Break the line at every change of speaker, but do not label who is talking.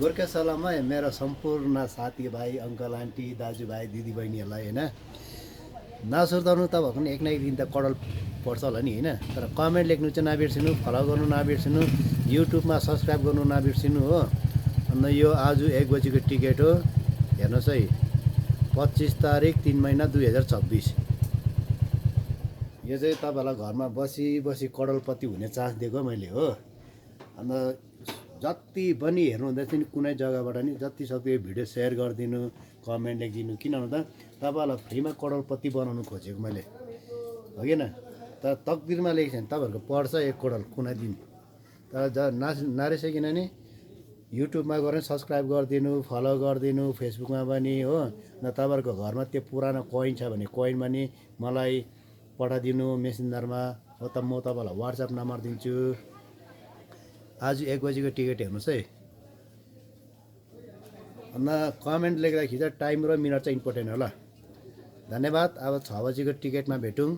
गोर्खा सलाममा मेरो सम्पूर्ण साथीभाइ अङ्कल आन्टी दाजुभाइ दिदीबहिनीहरूलाई होइन नसुर्ताउनु तपाईँहरूको पनि एक न एक दिन त कडल पर्छ होला नि होइन। तर कमेन्ट लेख्नु चाहिँ नबिर्सिनु, फलो गर्नु नबिर्सिनु, युट्युबमा सब्सक्राइब गर्नु नबिर्सिनु हो। अन्त यो आज 1 बजीको टिकट हो, हेर्नुहोस् है, 25 तारिक 3 महिना 2026। यो चाहिँ तपाईँहरूलाई घरमा बसी बसी कडलपति हुने चान्स दिएको मैले हो। अन्त जति पनि हेर्नुहुँदैछ नि कुनै जग्गाबाट नि जति सक्दो यो भिडियो सेयर गरिदिनु, कमेन्ट लेखिदिनु। किन भन्दा तपाईँहरूलाई फ्रीमा कडलपति बनाउनु खोजेको मैले, हो कि न। तर तकदिरमा लेखेको छैन, तपाईँहरूको पर्छ 1 करोड कुनै दिन। तर नरिसाइकन नि युट्युबमा गएर सब्सक्राइब गरिदिनु, फलो गरिदिनु, फेसबुकमा पनि हो। न तपाईँहरूको घरमा त्यो पुरानो कोइन छ भने कोइनमा नि मलाई पठाइदिनु मेसेन्जरमा, हो त म तपाईँलाई वाट्सएप नम्बर दिन्छु। आज 1 बजीको टिकट हेर्नुहोस् है। अन्त कमेन्ट लेख्दाखेरि चाहिँ टाइम र मिनट चाहिँ इम्पोर्टेन्ट हो ल। धन्यवाद। अब 6 बजीको टिकटमा भेटौँ।